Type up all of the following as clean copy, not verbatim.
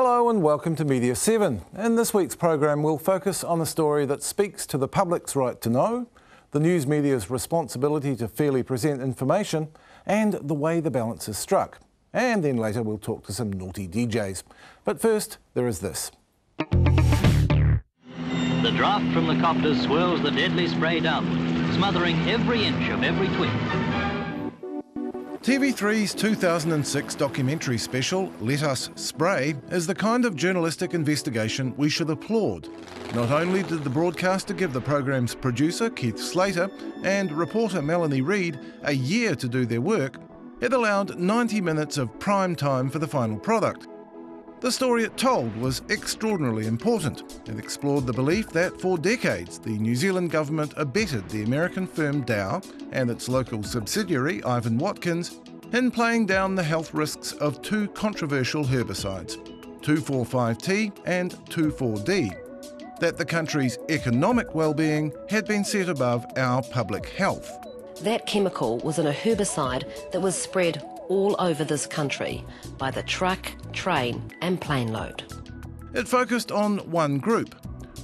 Hello and welcome to Media 7. In this week's program we'll focus on a story that speaks to the public's right to know, the news media's responsibility to fairly present information, and the way the balance is struck. And then later we'll talk to some naughty DJs. But first, there is this. The draft from the copter swirls the deadly spray downward, smothering every inch of every twig. TV3's 2006 documentary special, Let Us Spray, is the kind of journalistic investigation we should applaud. Not only did the broadcaster give the programme's producer, Keith Slater, and reporter Melanie Reid a year to do their work, it allowed 90 minutes of prime time for the final product. The story it told was extraordinarily important. It explored the belief that for decades the New Zealand government abetted the American firm Dow and its local subsidiary Ivan Watkins in playing down the health risks of two controversial herbicides, 2,4,5-T and 2,4-D, that the country's economic well-being had been set above our public health. That chemical was in a herbicide that was spread all over this country by the truck, train and plane load. It focused on one group,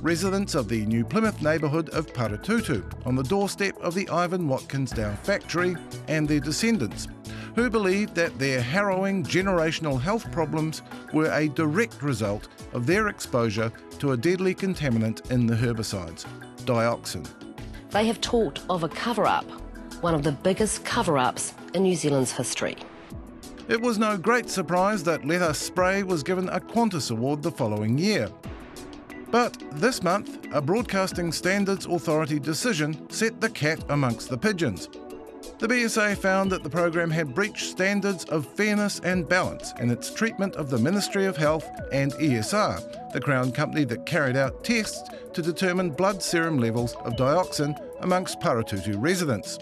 residents of the New Plymouth neighbourhood of Paratutu, on the doorstep of the Ivan Watkins Dow factory, and their descendants, who believed that their harrowing generational health problems were a direct result of their exposure to a deadly contaminant in the herbicides, dioxin. They have talked of a cover-up, one of the biggest cover-ups in New Zealand's history. It was no great surprise that Let Us Spray was given a Qantas Award the following year. But this month, a Broadcasting Standards Authority decision set the cat amongst the pigeons. The BSA found that the programme had breached standards of fairness and balance in its treatment of the Ministry of Health and ESR, the Crown company that carried out tests to determine blood serum levels of dioxin amongst Paratutu residents.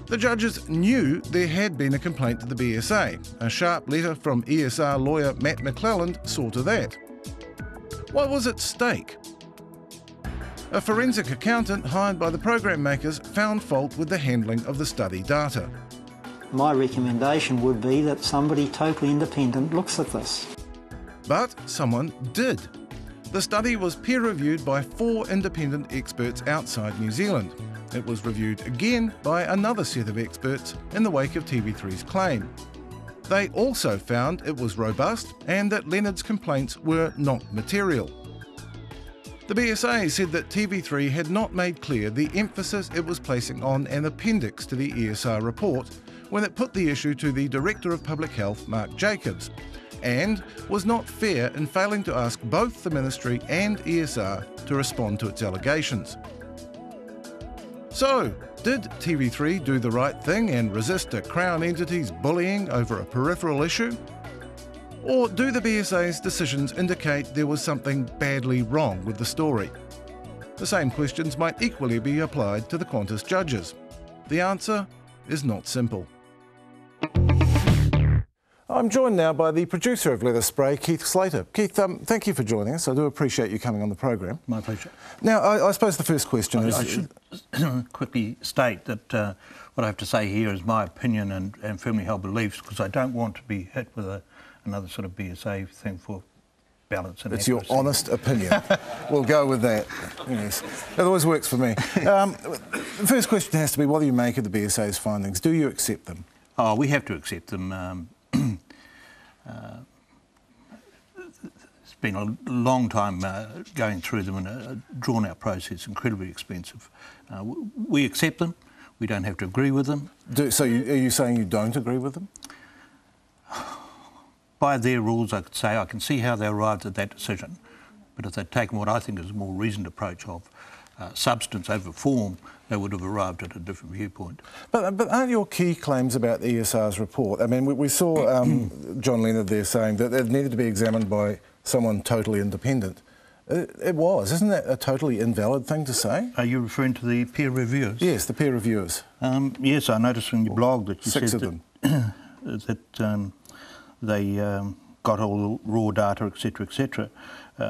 The judges knew there had been a complaint to the BSA. A sharp letter from ESR lawyer Matt McClelland saw to that. What was at stake? A forensic accountant hired by the program makers found fault with the handling of the study data. My recommendation would be that somebody totally independent looks at this. But someone did. The study was peer-reviewed by 4 independent experts outside New Zealand. It was reviewed again by another set of experts in the wake of TV3's claim. They also found it was robust and that Leonard's complaints were not material. The BSA said that TV3 had not made clear the emphasis it was placing on an appendix to the ESR report when it put the issue to the Director of Public Health, Mark Jacobs, and was not fair in failing to ask both the Ministry and ESR to respond to its allegations. So, did TV3 do the right thing and resist a Crown entity's bullying over a peripheral issue? Or do the BSA's decisions indicate there was something badly wrong with the story? The same questions might equally be applied to the Qantas judges. The answer is not simple. I'm joined now by the producer of Let Us Spray, Keith Slater. Keith, thank you for joining us. I do appreciate you coming on the program. My pleasure. Now, I suppose the first question is... I should quickly state that what I have to say here is my opinion and firmly held beliefs, because I don't want to be hit with another sort of BSA thing for balance and It's accuracy. your honest opinion. We'll go with that. Yes, it always works for me. The first question has to be, what do you make of the BSA's findings? Do you accept them? Oh, we have to accept them. It's been a long time going through them in a drawn-out process, incredibly expensive. We accept them. We don't have to agree with them. So are you saying you don't agree with them? By their rules, I could say I can see how they arrived at that decision. But if they'd taken what I think is a more reasoned approach of substance over form, they would have arrived at a different viewpoint. But aren't your key claims about the ESR's report? I mean, we saw John Leonard there saying that it needed to be examined by someone totally independent. It was. Isn't that a totally invalid thing to say? Are you referring to the peer reviewers? Yes, the peer reviewers. Yes, I noticed in your blog that you 6 said of that, them. they got all the raw data, etc., etc.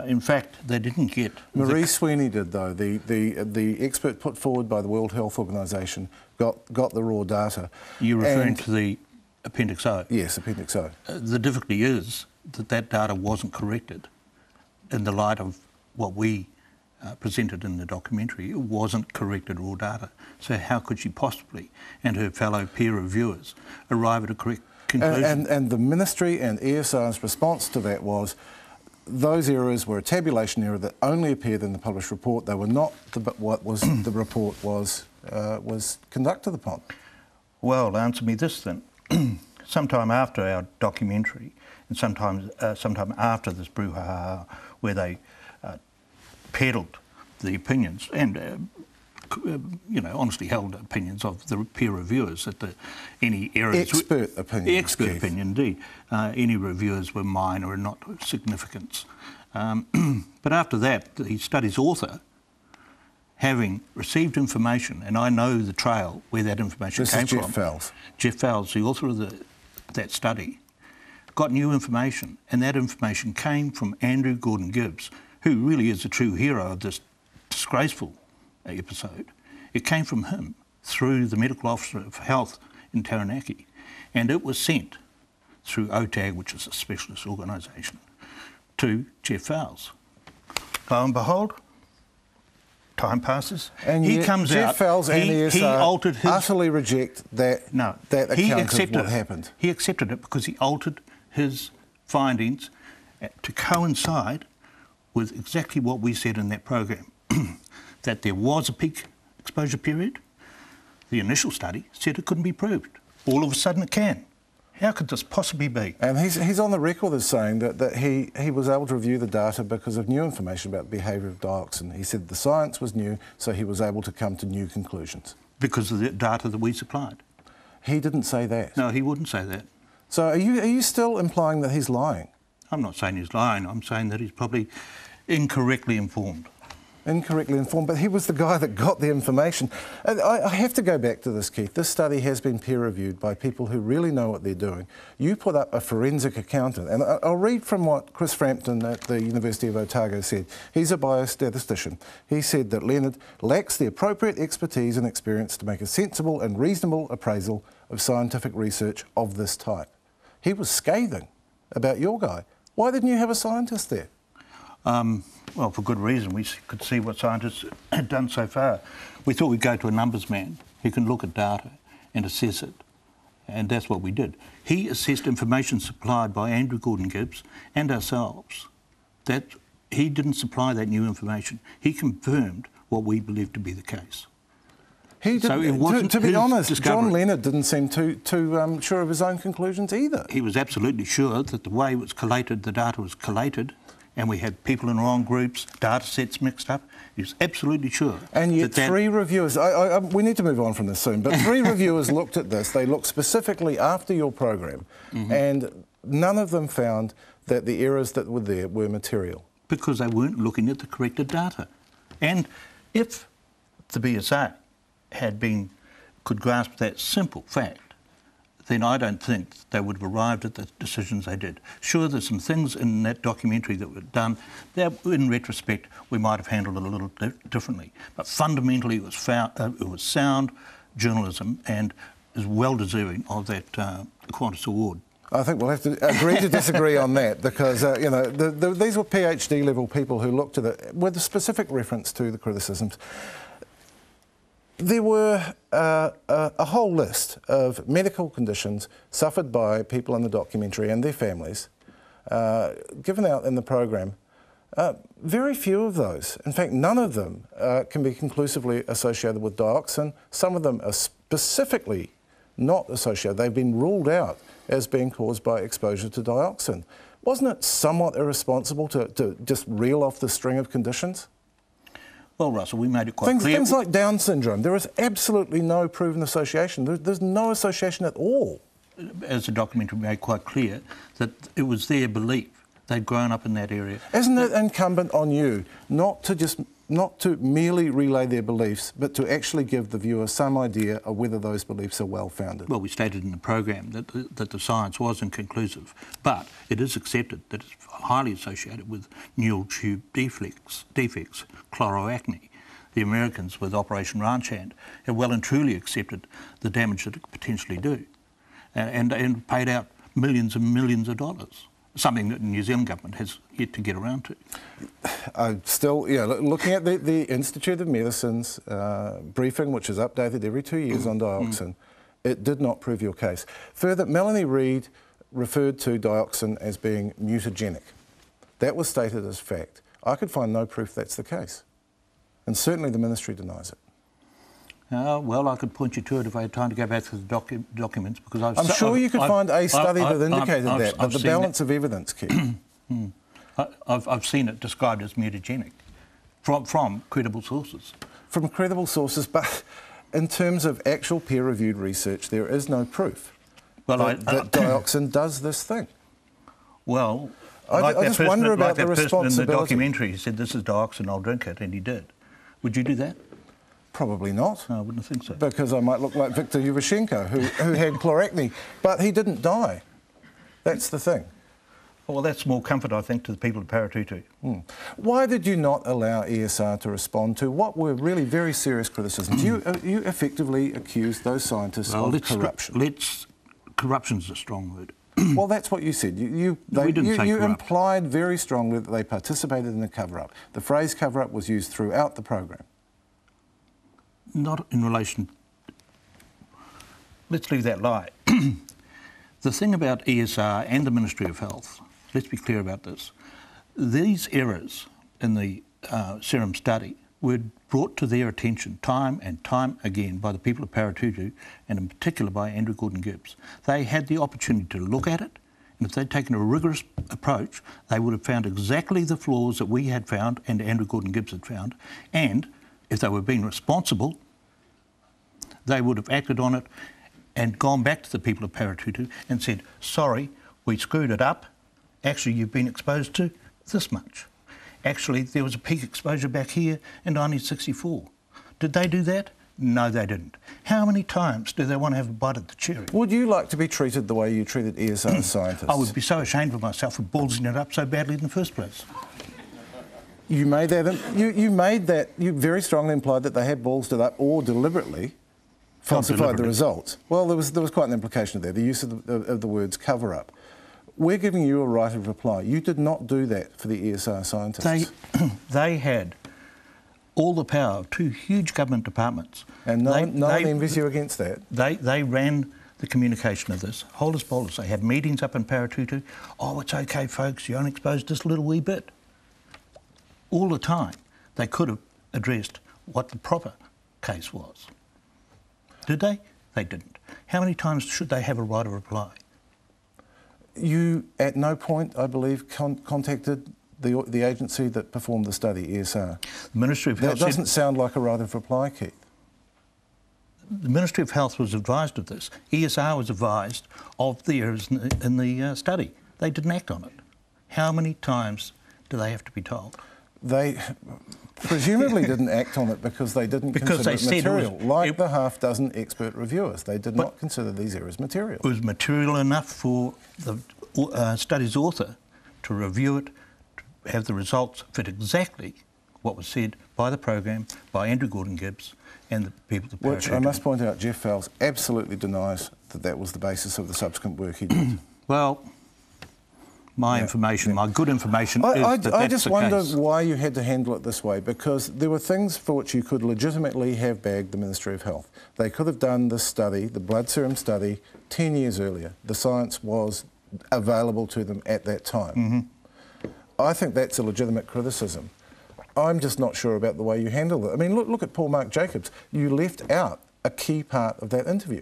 In fact, they didn't get... Marie Sweeney did, though. The expert put forward by the World Health Organisation got the raw data. You're referring to the Appendix O? Yes, Appendix O. The difficulty is that that data wasn't corrected in the light of what we presented in the documentary. It wasn't corrected raw data. So how could she possibly, and her fellow peer reviewers, arrive at a correct conclusion? And the Ministry and ESR's response to that was those errors were a tabulation error that only appeared in the published report. They were not what was the report was conducted upon. Well, answer me this then. Sometime after our documentary, and sometime after this brouhaha, where they peddled the opinions and honestly held opinions of the peer reviewers that any errors... Expert opinion. Expert opinion, indeed. Any reviewers were minor and not of significance. But after that, the study's author, having received information, and I know the trail where that information came from. This is Jeff Fowles. Jeff Fowles, the author of that study, got new information, and that information came from Andrew Gordon Gibbs, who really is the true hero of this disgraceful episode. It came from him through the Medical Officer of Health in Taranaki, and it was sent through OTAG, which is a specialist organisation, to Jeff Fowles. Lo and behold, time passes. And he comes Jeff out. Fowles and ESR altered his, utterly reject that. No, that account of what happened. He accepted it because he altered his findings to coincide with exactly what we said in that program, that there was a peak exposure period. The initial study said it couldn't be proved. All of a sudden it can. How could this possibly be? And he's on the record as saying that he was able to review the data because of new information about the behaviour of dioxin. He said the science was new, so he was able to come to new conclusions. Because of the data that we supplied? He didn't say that. No, he wouldn't say that. So are you still implying that he's lying? I'm not saying he's lying. I'm saying that he's probably incorrectly informed. Incorrectly informed, but he was the guy that got the information. I have to go back to this, Keith. This study has been peer-reviewed by people who really know what they're doing. You put up a forensic accountant, and I'll read from what Chris Frampton at the University of Otago said. He's a biostatistician. He said that Leonard lacks the appropriate expertise and experience to make a sensible and reasonable appraisal of scientific research of this type. He was scathing about your guy. Why didn't you have a scientist there? Well, for good reason. We could see what scientists had done so far. We thought we'd go to a numbers man who can look at data and assess it, and that's what we did. He assessed information supplied by Andrew Gordon Gibbs and ourselves. That he didn't supply that new information. He confirmed what we believed to be the case. He didn't, so it wasn't to be honest, discovery. John Leonard didn't seem too sure of his own conclusions either. He was absolutely sure that the way it was collated, the data was collated, and we had people in wrong groups, data sets mixed up. He was absolutely sure. And yet three reviewers, we need to move on from this soon, but three reviewers looked at this. They looked specifically after your program, and none of them found that the errors that were there were material. Because they weren't looking at the corrected data. And if the BSA could grasp that simple fact, then I don't think they would have arrived at the decisions they did. Sure, there's some things in that documentary that were done that, in retrospect, we might have handled it a little differently. But fundamentally, it was sound journalism and is well deserving of that Qantas Award. I think we'll have to agree to disagree on that because, these were PhD level people who looked at it with a specific reference to the criticisms. There were a whole list of medical conditions suffered by people in the documentary and their families given out in the program. Very few of those, in fact none of them, can be conclusively associated with dioxin. Some of them are specifically not associated. They've been ruled out as being caused by exposure to dioxin. Wasn't it somewhat irresponsible to just reel off the string of conditions? Well, Russell, we made it quite clear. Things like Down syndrome, there is absolutely no proven association. There's no association at all. As the documentary made quite clear, that it was their belief. They'd grown up in that area. Isn't it incumbent on you not to merely relay their beliefs, but to actually give the viewer some idea of whether those beliefs are well-founded? Well, we stated in the program that the science was inconclusive, but it is accepted that it's highly associated with neural tube defects, chloroacne. The Americans with Operation Ranch Hand have well and truly accepted the damage that it could potentially do and paid out millions and millions of dollars something that the New Zealand government has yet to get around to. Still, looking at the Institute of Medicine's briefing, which is updated every 2 years on dioxin, it did not prove your case. Further, Melanie Reid referred to dioxin as being mutagenic. That was stated as fact. I could find no proof that's the case. And certainly the ministry denies it. Well, I could point you to it if I had time to go back to the documents, because I'm sure you could find a study that indicated that, but the balance of evidence, Keith. I've seen it described as mutagenic from credible sources. From credible sources, but in terms of actual peer-reviewed research, there is no proof that dioxin does this thing. Well, I just wonder about the responsibility. Person in the documentary, he said, "This is dioxin, I'll drink it," and he did. Would you do that? Probably not. No, I wouldn't think so. Because I might look like Viktor Yushchenko, who had chloracne, but he didn't die. That's the thing. Well, that's more comfort, I think, to the people of Paratutu. Why did you not allow ESR to respond to what were really very serious criticisms? You effectively accused those scientists of corruption. Corruption's a strong word. Well, that's what you said. You implied very strongly that they participated in the cover-up. The phrase cover-up was used throughout the program. Not in relation... Let's leave that lie. The thing about ESR and the Ministry of Health, let's be clear about this, these errors in the serum study were brought to their attention time and time again by the people of Paratutu, and in particular by Andrew Gordon Gibbs. They had the opportunity to look at it, and if they'd taken a rigorous approach, they would have found exactly the flaws that we had found and Andrew Gordon Gibbs had found, and if they were being responsible, they would have acted on it and gone back to the people of Paratutu and said, "Sorry, we screwed it up. Actually, you've been exposed to this much. Actually, there was a peak exposure back here in 1964. Did they do that? No, they didn't. How many times do they want to have a bite at the cherry? Would you like to be treated the way you treated ESR scientists? I would be so ashamed of myself for ballsing it up so badly in the first place. You made that. You very strongly implied that they had ballsed it up or deliberately falsified the results. Well, there was quite an implication there, the use of the words cover-up. We're giving you a right of reply. You did not do that for the ESR scientists. They had all the power of two huge government departments. And no one envies you against that. They ran the communication of this, holus bolus. They had meetings up in Paratutu. "Oh, it's okay, folks, you only exposed just a little wee bit." All the time, they could have addressed what the proper case was. Did they? They didn't. How many times should they have a right of reply? You, at no point, I believe, contacted the agency that performed the study, ESR. The Ministry of Health... That doesn't sound like a right of reply, Keith. The Ministry of Health was advised of this. ESR was advised of the errors in the study. They didn't act on it. How many times do they have to be told? They presumably didn't act on it because they didn't consider it material. Like the half-dozen expert reviewers, they did not consider these errors material. It was material enough for the study's author to review it, to have the results fit exactly what was said by the program, by Andrew Gordon Gibbs and the people of Paratutu. Which I must point out, Jeff Fowles absolutely denies that was the basis of the subsequent work he did. Well, my information, my good information is that that's I just wonder case. why you had to handle it this way, because there were things for which you could legitimately have bagged the Ministry of Health. They could have done this study, the blood serum study, 10 years earlier. The science was available to them at that time. I think that's a legitimate criticism. I'm just not sure about the way you handled it. I mean, look at Paul Mark Jacobs. You left out a key part of that interview.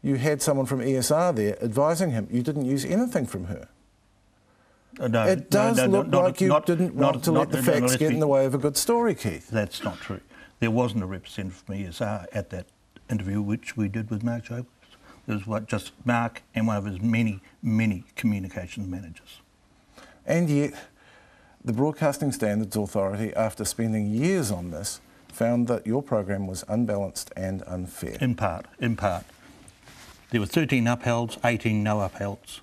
You had someone from ESR there advising him. You didn't use anything from her. No, it does look like you didn't want to let the facts get in the way of a good story, Keith. That's not true. There wasn't a representative from ESR at that interview which we did with Mark Jacobs. There was just Mark and one of his many, many communications managers. And yet, the Broadcasting Standards Authority, after spending years on this, found that your program was unbalanced and unfair. In part. There were 13 upholds, 18 no upholds.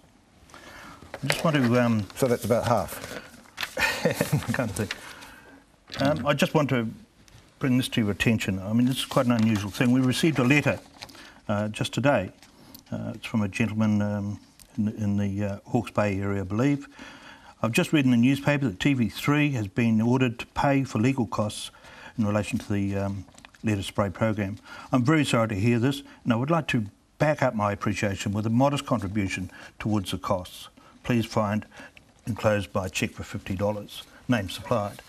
I just want to... so that's about half. Can't think. I just want to bring this to your attention. I mean, this is quite an unusual thing. We received a letter just today. It's from a gentleman in the Hawke's Bay area, I believe. I've just read in the newspaper that TV3 has been ordered to pay for legal costs in relation to the lead spray program. I'm very sorry to hear this, and I would like to back up my appreciation with a modest contribution towards the costs. Please find enclosed by cheque for $50, name supplied.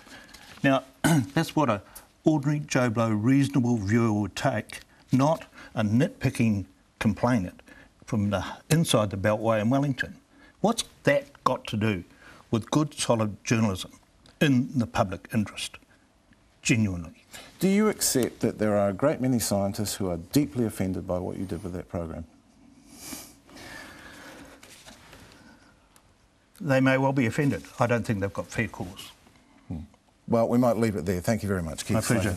Now, that's what an ordinary Joe Blow reasonable viewer would take, not a nitpicking complainant from the inside the Beltway in Wellington. What's that got to do with good, solid journalism in the public interest? Genuinely. Do you accept that there are a great many scientists who are deeply offended by what you did with that program? They may well be offended. I don't think they've got fair cause. Well, we might leave it there. Thank you very much, Keith. My pleasure.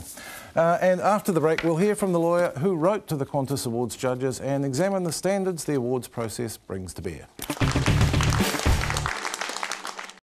And after the break, we'll hear from the lawyer who wrote to the Qantas Awards judges and examine the standards the awards process brings to bear.